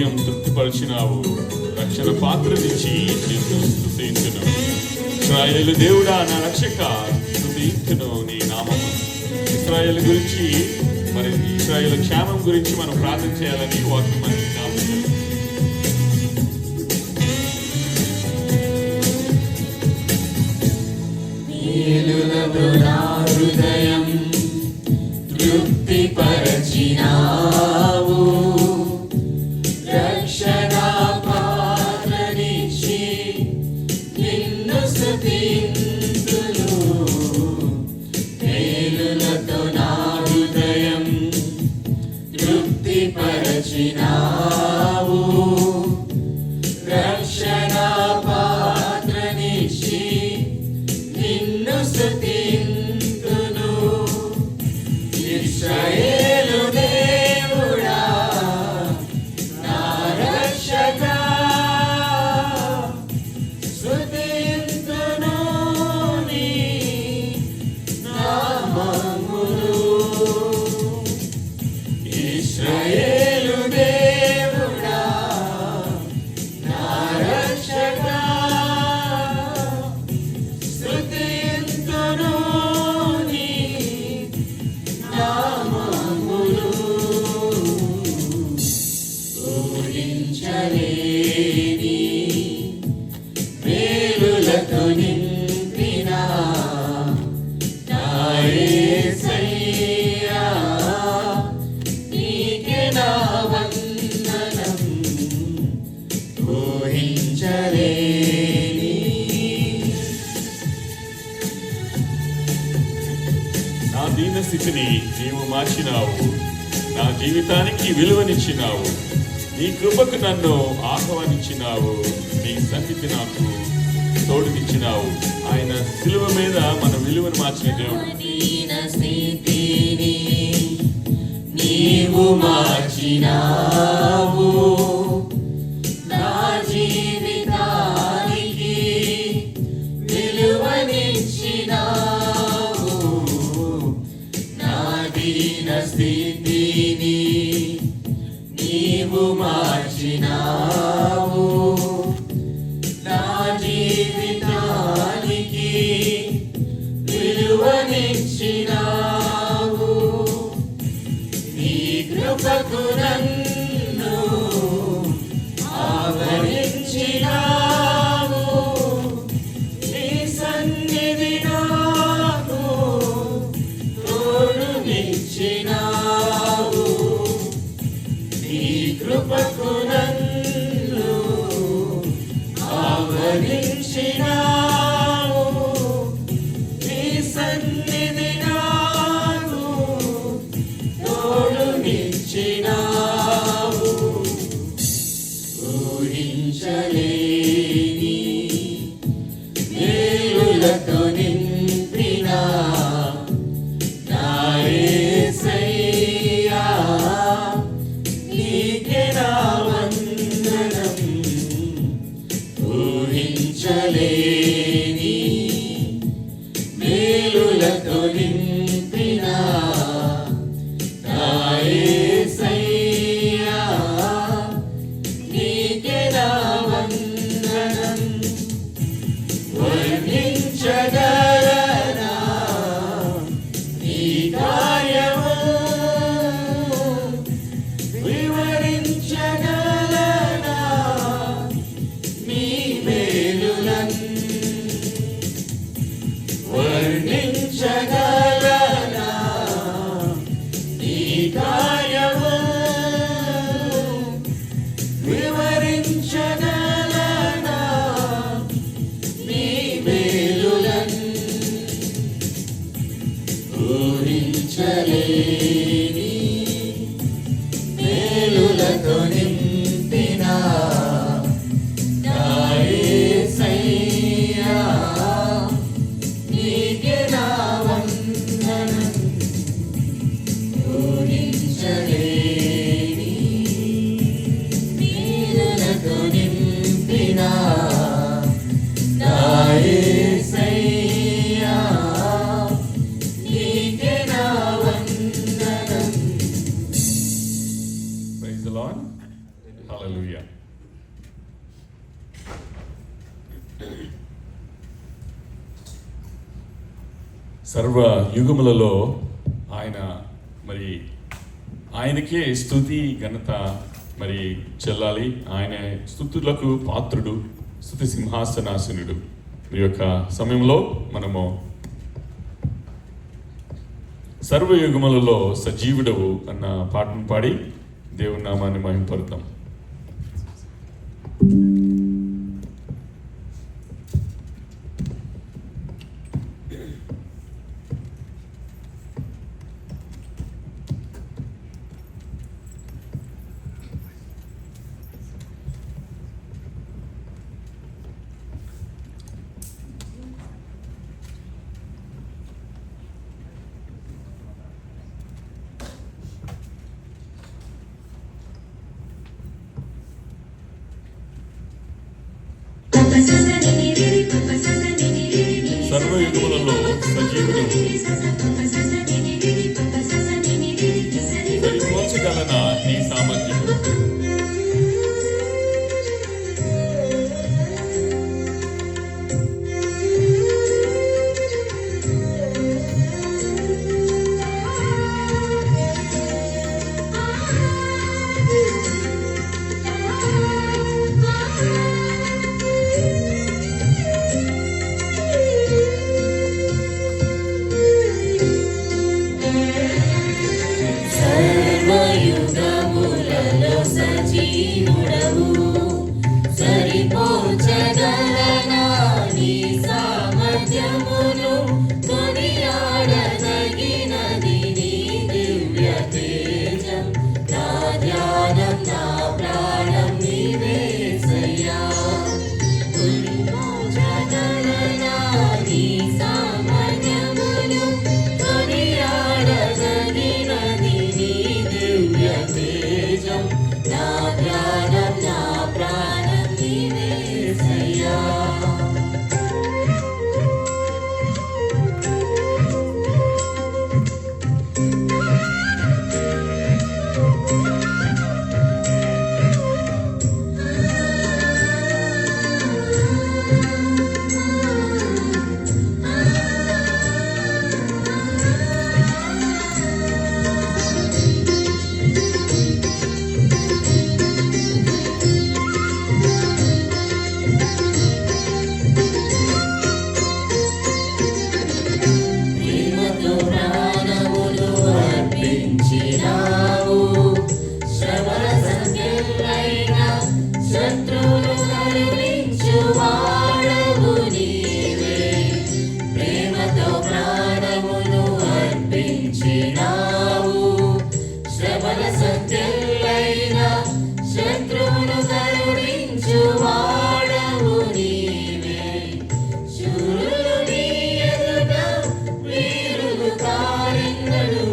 హృదయం తృప్తిపరిచినావు. రక్షణ పాత్రనిచ్చి నిన్ను స్తుతించును. ఇశ్రాయేలు దేవుడా నా రక్షక, స్తుతించును నీ నామము. ఇశ్రాయేలు గురించి, మరి ఇశ్రాయేలు క్షేమం గురించి మనం ప్రార్థన చేయాలని వాక్యం మనకి జ్ఞాపకం. హృదయం తృప్తిపరచినావు. రక్షణ పాత్రనిచ్చి నిన్ను స్తుతింతును. మేలులతో నా హృదయం తృప్తిపరచినావు. రక్షణ పాత్రనిచ్చి నిన్ను స్తుతింతును. ఇశ్రాయేలు దేవుడా నా రక్షకా, స్తుతింతును నీ నామమును. ఇశ్రాయేలు దేవుడా నా రక్షకా, స్తుతింతును నీ నామమును. ఊహించలేని మేలులతో నింపిన నా యేసయ్యా, నీకే నా వందనం. ఊహించలేని నా దీన స్థితిని నీవు మార్చినావు. నా జీవితానికి విలువనిచ్చినావు. నీ కృపకు నన్ను ఆహ్వానించినావు. నీ సన్నిధి నాకు తోడునిచ్చినావు. ఆయన సిలువ మీద మన విలువను మార్చిన దేవుడు. దీన స్థితిని నీవు మార్చినావు. నా జీవితానికి విలువనిచ్చినావు. నా దీన స్థితిని నీవు మార్చినావు. నా జీవితానికి విలువనిచ్చినావు. నీ కృపకు నన్ను ఆవరించినావు. నీ సన్నిధి నాకు తోడునిచ్చినావు. నీ కృపకు నన్ను ఆవరించినావు. నీ సన్నిధి నాకు తోడునిచ్చినావు. ఊహించలేని మేలులతో నింపిన నా యేసయ్యా, నీకే నా వందనం. ఊహించలేని మేలులతో నింపిన నా యేసయ్యా, నీకే నా వందనం. వర్ణించగలనా నీ కార్యము, వివరించగలనా నీ మేలులను. వర్ణించగలనా నీ కార్యము, వివరించగలనా నీ మేలులను. ఊహించలేని మేలులతో నింపిన నా యేసయ్యా, నీకే నా వందనం. ఊహించలేని మేలులతో నింపిన నా యేసయ్యా, నీకే నా వందనం. Praise the Lord. సర్వ యుగములలో ఆయన మరి ఆయనకే స్తుతి ఘనత మరి చెల్లాలి. ఆయన స్తుతులకు పాత్రుడు, స్తుతి సింహాసనాసనుడు. ఈ యొక్క సమయంలో మనము సర్వయుగములలో సజీవుడవు అన్న పాటను పాడి దేవుని నామాన్ని మహింపరుద్దాం. సర్వయుగములలో సజీవుడవు, సరిపోల్చగలనా నీ సామర్థ్యం? సర్వయుగములలో సజీవుడవు, సరిపోల్చగలనా నీ సామర్థ్యమును? కొనియాడదగినది నీ దివ్య తేజం. నా ధ్యానం, నా ప్రాణం నీవేసయ్యా. కొనిపోల్చగలనా నీ సామర్థ్యమును? కొనియాడదగినది నీ దివ్య తేజం. నా ధ్యానం, నా ప్రాణం నీవేసయ్యా. ప్రేమతో ప్రాణములు అర్పించినావు, శ్రమల సంఖ్యలైన శత్రువులు కరుణించువాడవు నీవే. ప్రేమతో ప్రాణములు అర్పించినావు, శ్రమల సంఖ్యలైన శత్రువులు కరుణించువాడవు నీవే. శూరులు నీ ఎదుట వీరులు కారెన్నడు,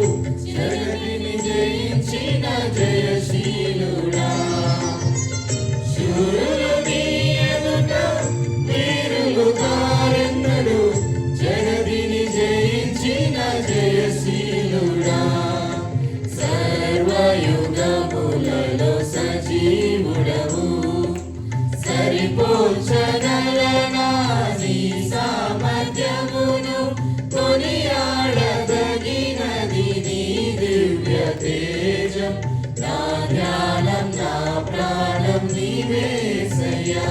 జగతిని జయించిన జయశీలుడా. శూరులు నీ ఎదుట వీరులు కారెన్నడు, జగతిని జయించిన జయశీలుడా. సర్వయుగములలో సజీవుడవు, సరిపోల్చగలనా నీ సామర్థ్యమును? కొనియాడదగినది నీ దివ్య తేజం. నా ధ్యానం, నా ప్రాణం నీవేసయ్యా.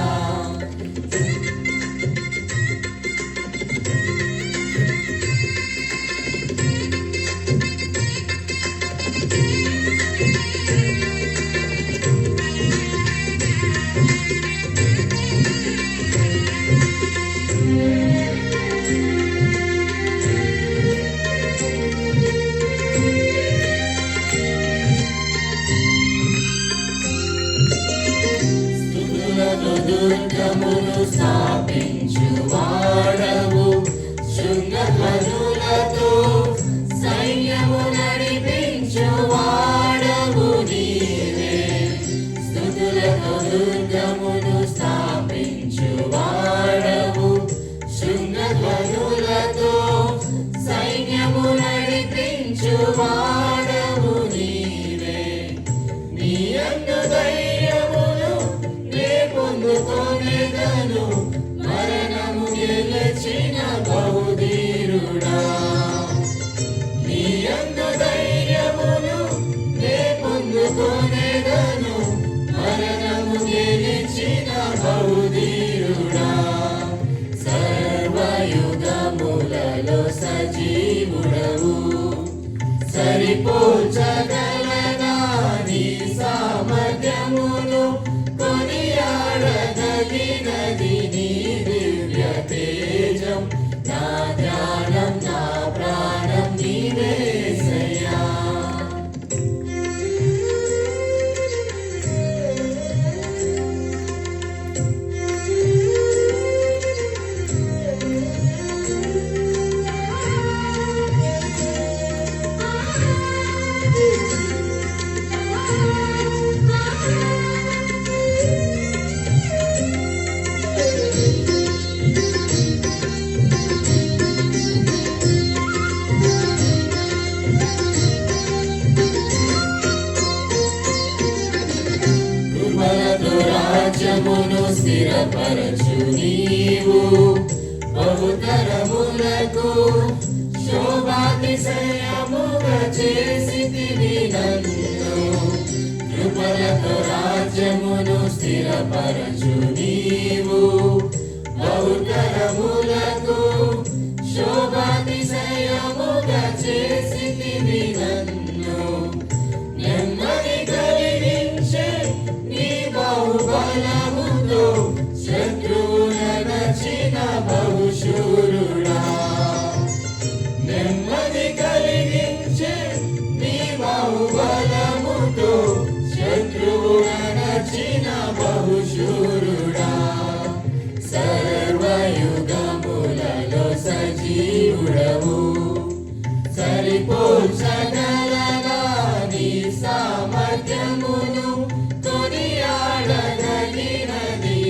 స్తుతులతో దుర్గమును స్థాపించువాడవు, శృంగధ్వనులతో సైన్యము నడిపించువాడవు నీవే. స్తుతులతో దుర్గమును స్థాపించువాడవు, శృంగధ్వనులతో సైన్యము నడిపించువాడవు నీవే. నీ యందు ధైర్యమును నే పొందుకొనెదను, మరణము గెలిచిన బహుధీరుడా. సజీవుడవు సరిపోల్చగలనా నీ సామర్థ్యమును కొనియాడదగినది నీ దివ్య తేజం నా ధ్యానం నా ప్రాణం నీవేసయ్యా రాజ్యమును స్థిరపరచు నీవు బహుతరములకు శోభాతిశయముగా చేసితివి నన్ను కృపలతో రాజ్యమును స్థిరపరచు నీవు బహుతరములకు శోభాతిశయముగా చేసితివి నన్ను నెమ్మది కలిగించే నీ బహుబలముతో శత్రువుల నచిన బహుశూరుడా నెమ్మది కలిగించే నీ బహుబలముతో శత్రువుల నచిన బహుశూరుడా సర్వయుగములలో సజీవుడవు సరిపోల్చగలనా నీ సామర్థ్యమును కొనియాడగలిగినది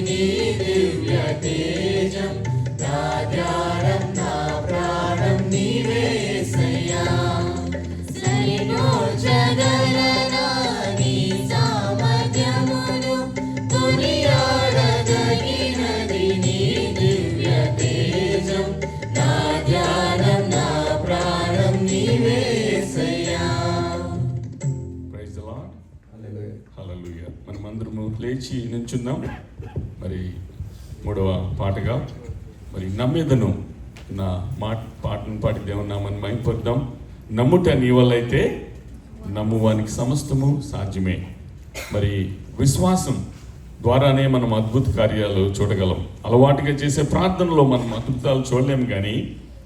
నీ దివ్య తేజం నా ధ్యానం నా ప్రాణం నీవేసయ్యా సరిపోల్చగలనా నీ సామర్థ్యమును కొనియాడగలిగినది నీ దివ్య తేజం నా ధ్యానం నా ప్రాణం నీవేసయ్యా. Praise the Lord. హల్లెలూయా. మనమందరము లేచి నిల్చుందాం. మరి మూడవ పాటగా మరి నమ్మేదను నా పాటను పాడి దేవుని నామని మహిమపరుద్దాం. నమ్ముట నీ వల్ల అయితే నమ్మువానికి సమస్తము సాధ్యమే. మరి విశ్వాసం ద్వారానే మనం అద్భుత కార్యాలు చూడగలం. అలవాటుగా చేసే ప్రార్థనలో మనం అద్భుతాలు చూడలేము, కానీ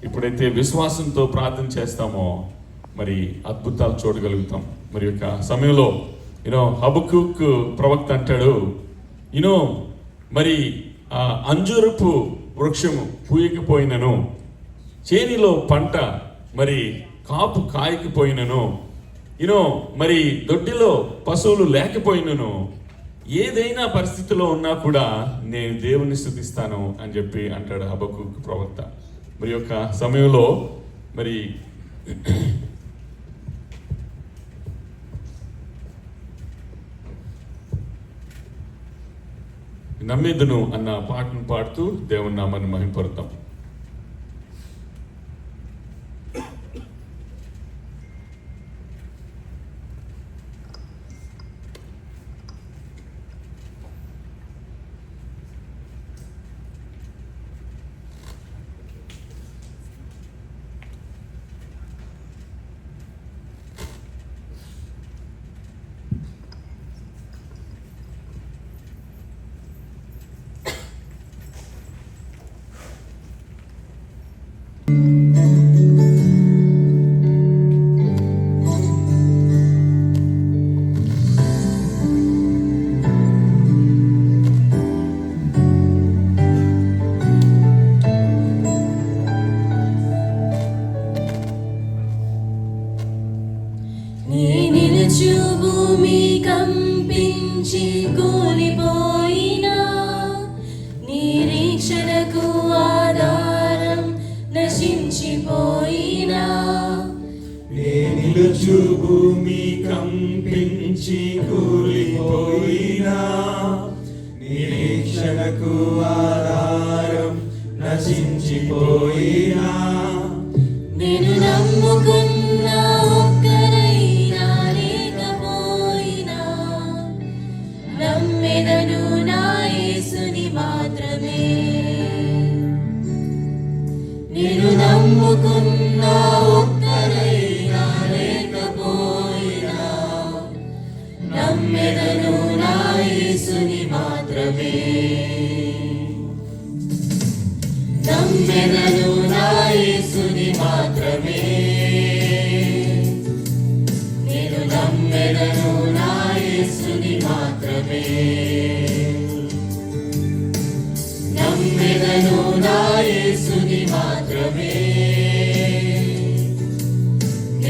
ఎప్పుడైతే విశ్వాసంతో ప్రార్థన చేస్తామో మరి అద్భుతాలు చూడగలుగుతాం. మరి యొక్క సమయంలో హబక్కూకు ప్రవక్త అంటాడు, మరి ఆ అంజూరపు వృక్షము పూయకపోయినను, చేనిలో పంట మరి కాపు కాయకపోయినను, మరి దొడ్డిలో పశువులు లేకపోయినను, ఏదైనా పరిస్థితిలో ఉన్నా కూడా నేను దేవుని స్తుతిస్తాను అని చెప్పి అంటాడు హబక్కూకు ప్రవక్త. మరి యొక్క సమయంలో మరి నమ్మేదును అన్న పాటను పాడుతూ దేవుని నామాన్ని మహిమపరుద్దాం. భూమి కంపించి కూలిపోయినా, నిరీక్షణకు ఆధారం నశించిపోయినా, నిలుచు భూమి కంపించి కూలిపోయినా, నిరీక్షణకు ఆధారం నశించిపోయినా, నేను నమ్ముకున్న ఒక్కరైనా లేకపోయినా, నమ్మెదను నా యేసుని మాత్రమే. నేను నమ్ముకున్న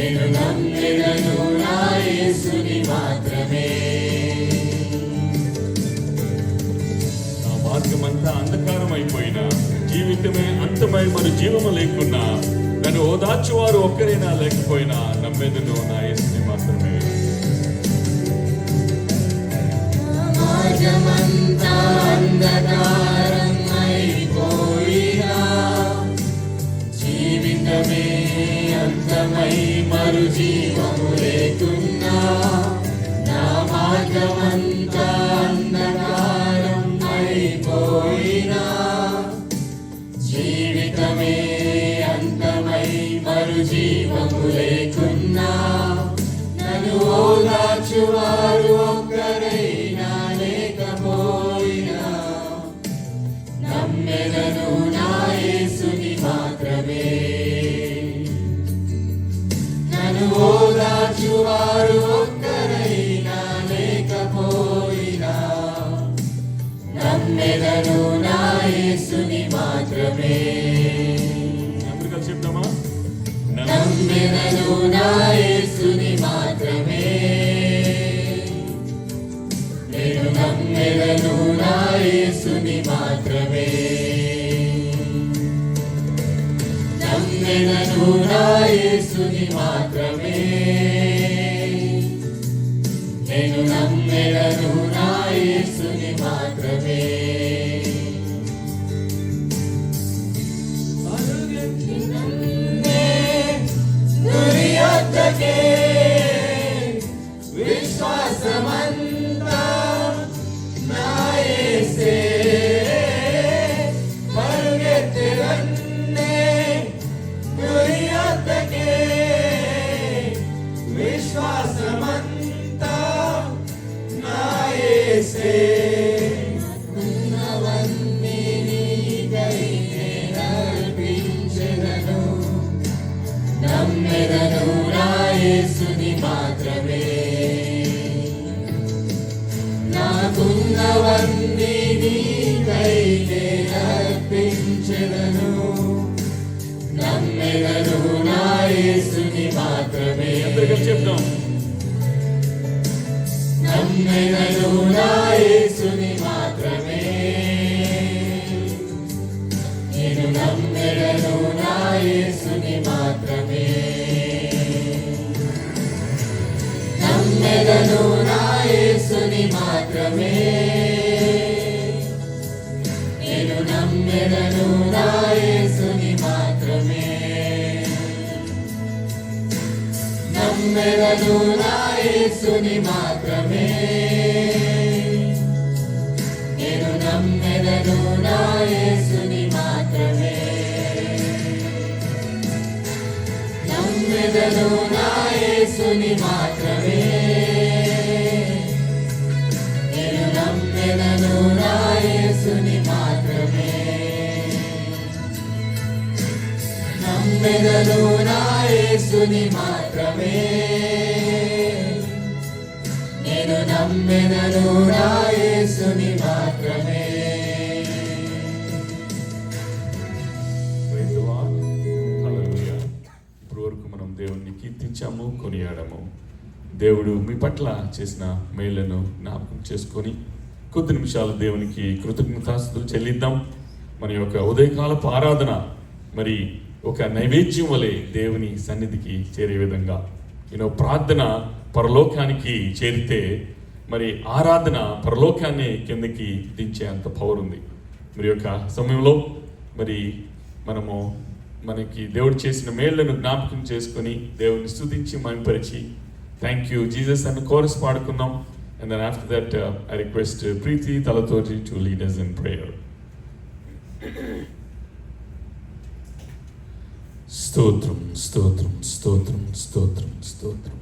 నేను నమ్మెదను నా యేసుని మాత్రమే. నా మార్గమంతా అంధకారం అయిపోయినా, జీవితమే అంతమై మరి జీవము లేకున్నా, నన్ను ఓదార్చువారు ఒక్కరైనా లేకపోయినా నమ్మెదను నా యేసుని మాత్రమే. మార్గమంతా అంధకారం అయిపోయినా, జీవితమే అంతమై మరు జీవము లేకున్నా, నా మార్గమంతా అంధకారం అయిపోయినా, జీవితమే అంతమై మరు జీవము లేకున్నా, నన్ను ఓదార్చువారు ఒక్కరైనా లేకపోయినా, నమ్మెదను నా యేసుని మాత్రమే. నన్ను ఓదార్చువారు ఒక్కరైనా లేకపోయినా, నమ్మెదను నా యేసుని మాత్రమే. అందరూ కలిసి చెప్తామా? నమ్మెదను నా యేసుని మాత్రమే. నేను నమ్మెదను నా యేసుని మాత్రమే. నమ్మెదను నా యేసుని మాత్రమే. నేను నమ్మెదను నా యేసుని మాత్రమే. గురి యొద్దకే విశ్వాసమంతా నా యేసే, పరుగెత్తెదన్నే గురి యొద్దకే విశ్వాసమంతా నా యేసే. ఉన్నవన్నీ నీకై నర్పించెదను, నమ్మెదను నా యేసుని మాత్రమే. నాకున్నవన్నీ నీకై నర్పించెదను, నమ్మెదను నా యేసుని మాత్రమే. అందరూ కలిసి చెప్తాం. నమ్మెదను నా యేసుని మాత్రమే. నేను నమ్మెదను నా యేసుని మాత్రమే. నమ్మెదను నా యేసుని మాత్రమే. నేను నమ్మెదను నా యేసుని మాత్రమే. నమ్మెదను నా యేసుని మాత్రమే. నేను నమ్మెదను నా యేసుని మాత్రమే. నమ్మెదను నా యేసుని మాత్రమే. నేను నమ్మెదను నా యేసుని మాత్రమే. నమ్మెదను నా యేసుని మాత్రమే. నేను నమ్మెదను నా యేసుని మాత్రమే. Praise the Lord. Hallelujah. ఇప్పుడు వరకు మనం దేవుణ్ణి కీర్తించాము, కొనియాడము. దేవుడు మీ పట్ల చేసిన మేళ్లను జ్ఞాపకం చేసుకొని కొద్ది నిమిషాలు దేవునికి కృతజ్ఞతాస్తుతులు చెల్లిద్దాం. మన యొక్క ఉదయకాలపు ఆరాధన మరి ఒక నైవేద్యం వలె దేవుని సన్నిధికి చేరే విధంగా, ప్రార్థన పరలోకానికి చేరితే మరి ఆరాధన పరలోకాన్ని కిందకి దించే అంత పవర్ ఉంది. మరి యొక్క సమయంలో మరి మనకి దేవుడు చేసిన మేళ్లను జ్ఞాపకం చేసుకొని దేవుని స్తుతించి మహిమపరిచి థ్యాంక్ యూ జీసస్ అన్న chorus పాడుకున్నాం. And then after that, I request Preeti Talatorji to lead us in prayer. స్తోత్రం స్తోత్రం స్తోత్రం స్తోత్రం స్తోత్రం.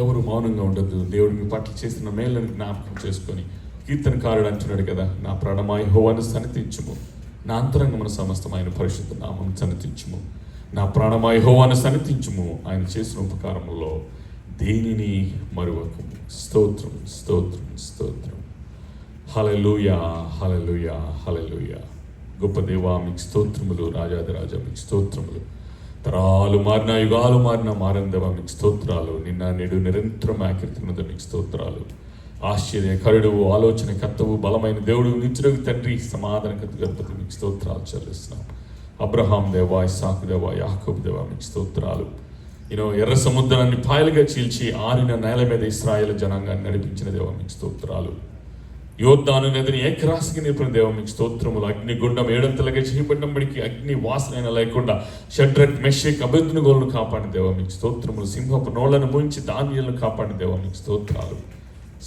ఎవరు మౌనంగా ఉండద్దు. దేవుడు మీ పట్ల చేసిన మేళ్లను జ్ఞాపకం చేసుకొని కీర్తనకారుడు అంటున్నాడు కదా, నా ప్రాణమా యెహోవాను సన్నిధించుము, నా అంతరంగమున సమస్తమైన పరిశుద్ధ నామమును సన్నిధించుము. నా ప్రాణమా యెహోవాను సన్నిధించుము, ఆయన చేసిన ఉపకారములో దేనిని మరువకము. స్తోత్రం స్తోత్రం స్తోత్రం. హల్లెలూయా హల్లెలూయా హల్లెలూయా. గొప్ప దేవా మీకు స్తోత్రములు, రాజాదిరాజా మీకు స్తోత్రములు. తరాలు మారిన, యుగాలు మారిన మారని దేవా మీకు స్తోత్రాలు. నిన్న నేడు నిరంతరం ఆకృతిన్నది మీకు స్తోత్రాలు. ఆశ్చర్యకరుడు, ఆలోచన కర్తవు, బలమైన దేవుడు, నిత్యుడగు తండ్రి, సమాధానకర్త గణపతి మీకు స్తోత్రాలు చెల్లిస్తున్నాం. అబ్రహాం దేవా, ఇస్సాకు దేవా, యాకోబు దేవా మీకు స్తోత్రాలు. ఎర్ర సముద్రాన్ని పాయలుగా చీల్చి ఆరిన నేల మీద ఇశ్రాయేలు జనాంగాన్ని నడిపించిన దేవా మీకు స్తోత్రాలు. యోర్దాను నదిని ఏకరాశికి నిలిపిన దేవా మీకు స్తోత్రములు. అగ్నిగుండం ఏడంతలుగా చేయబడినప్పటికీ అగ్ని వాసన లేకుండా షడ్రక్, మెషక్, అబేద్నెగోలను కాపాడిన దేవా మీకు స్తోత్రములు. సింహపు నోళ్లను ముంచి దానియేలును కాపాడిన దేవా మీకు స్తోత్రాలు.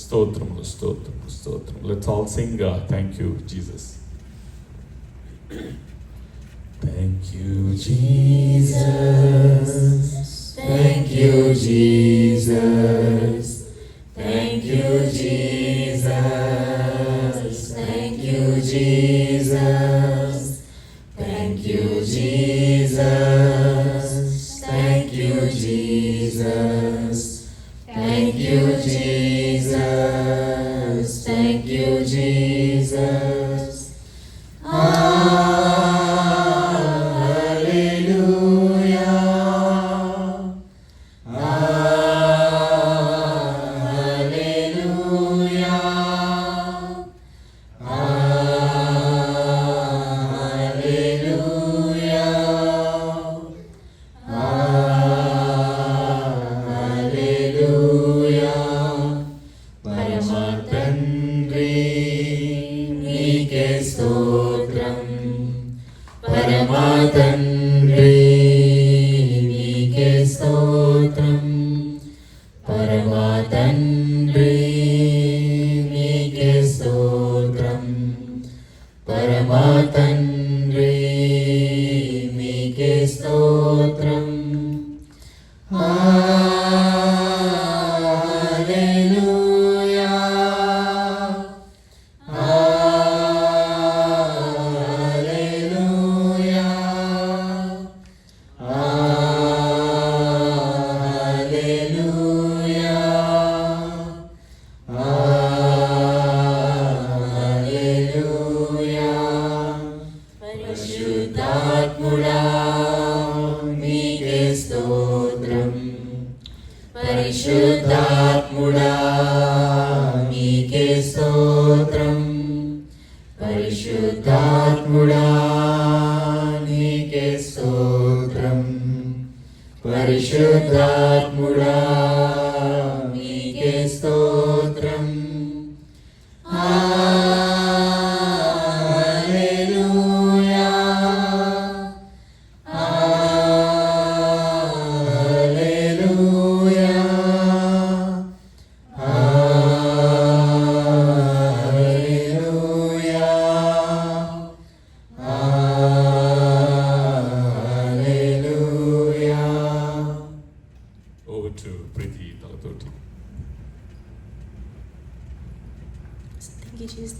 స్తోత్రములు, స్తోత్రములు, స్తోత్రములు. Let's all sing, thank you Jesus. Thank you Jesus. Thank you, Jesus. Thank you, Jesus. Thank you, Jesus. Thank you, Jesus. Thank you, Jesus. Thank you, Jesus. Thank you, Jesus. పరిశుద్ధాత్ముడా నీకే స్తోత్రం, పరిశుద్ధాత్ముడా నీకే స్తోత్రం, పరిశుద్ధాత్ముడా నీకే స్తోత్రం.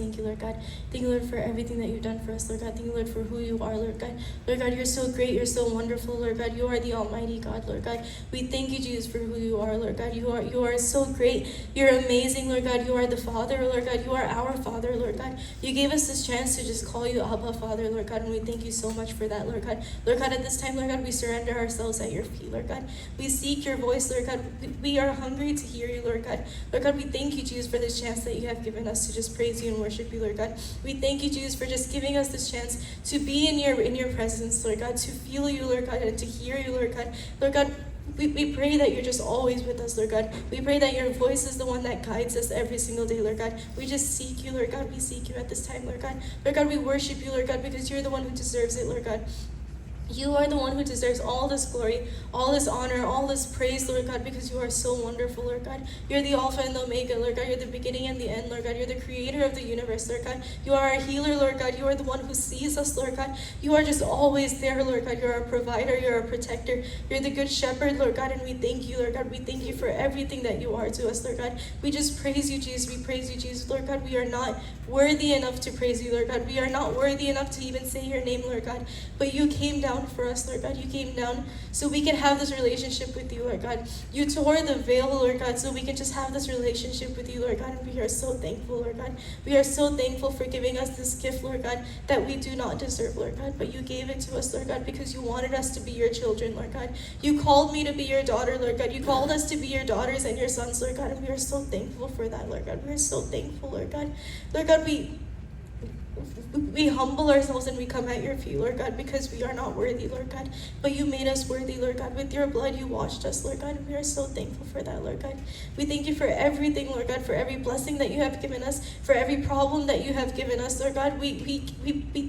Thank you, Lord God. Thank you, Lord, for everything that you've done for us, Lord God. Thank you, Lord, for who you are, Lord God. Lord God, you're so great, you're so wonderful, Lord God. You are the Almighty God, Lord God. We thank you, Jesus, for who you are, Lord God. You are so great. You're amazing, Lord God. You are the Father, Lord God. You are our Father, Lord God. You gave us this chance to just call you Abba, Father, Lord God, and we thank you so much for that, Lord God. Lord God, at this time, Lord God, we surrender ourselves at your feet, Lord God. We seek your voice, Lord God. We are hungry to hear you, Lord God. Lord God, we thank you, Jesus, for this chance that you have given us to just praise you and worship you, Lord God. We thank you, Jesus, for just giving us this chance to be in your presence, Lord God, to feel you, Lord God, and to hear you, Lord God. Lord God, we pray that you're just always with us, Lord God. We pray that your voice is the one that guides us every single day, Lord God. We just seek you, Lord God. We seek you at this time, Lord God. Lord God, we worship you, Lord God, because you're the one who deserves it, Lord God. You are the one who deserves all this glory, all this honor, all this praise, Lord God, because you are so wonderful, Lord God. You're the Alpha and the Omega, Lord God. You're the beginning and the end, Lord God. You're the creator of the universe, Lord God. You are our healer, Lord God. You are the one who sees us, Lord God. You are just always there, Lord God. You're our provider. You're our protector. You're the good shepherd, Lord God, and we thank you, Lord God. We thank you for everything that you are to us, Lord God. We just praise you, Jesus. We praise you, Jesus, Lord God. We are not worthy enough to praise you, Lord God. We are not worthy enough to even say your name, Lord God. But you came down, down for us, Lord God. You came down so we can have this relationship with you, Lord God. You tore the veil, Lord God, so we can just have this relationship with you, Lord God. And we are so thankful, Lord God. We are so thankful for giving us this gift, Lord God, that we do not deserve, Lord God. But you gave it to us, Lord God, because you wanted us to be your children, Lord God. You called me to be your daughter, Lord God. You called us to be your daughters and your sons, Lord God. And we are so thankful for that, Lord God. We are so thankful, Lord God. Lord God, we humble ourselves and we come at your feet, Lord God, because we are not worthy, Lord God. But you made us worthy, Lord God. With your blood, you washed us, Lord God. And we are so thankful for that, Lord God. We thank you for everything, Lord God, for every blessing that you have given us, for every problem that you have given us, Lord God. We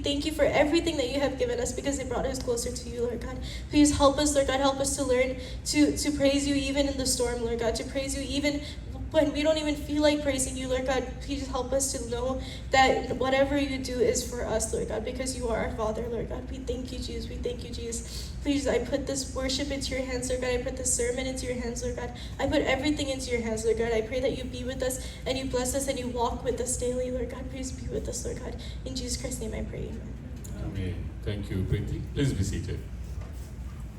thank you for everything that you have given us because it brought us closer to you, Lord God. Please help us, Lord God. Help us to learn to praise you even in the storm, Lord God. To praise you even when we don't even feel like praising you, Lord God. Please help us to know that whatever you do is for us, Lord God, because you are our Father, Lord God. We thank you, Jesus. We thank you, Jesus. Please, I put this worship into your hands, Lord God. I put this sermon into your hands, Lord God. I put everything into your hands, Lord God. I pray that you be with us and you bless us and you walk with us daily, Lord God. Please be with us, Lord God. In Jesus Christ's name I pray, amen. Amen. Thank you, Preeti. Please be seated.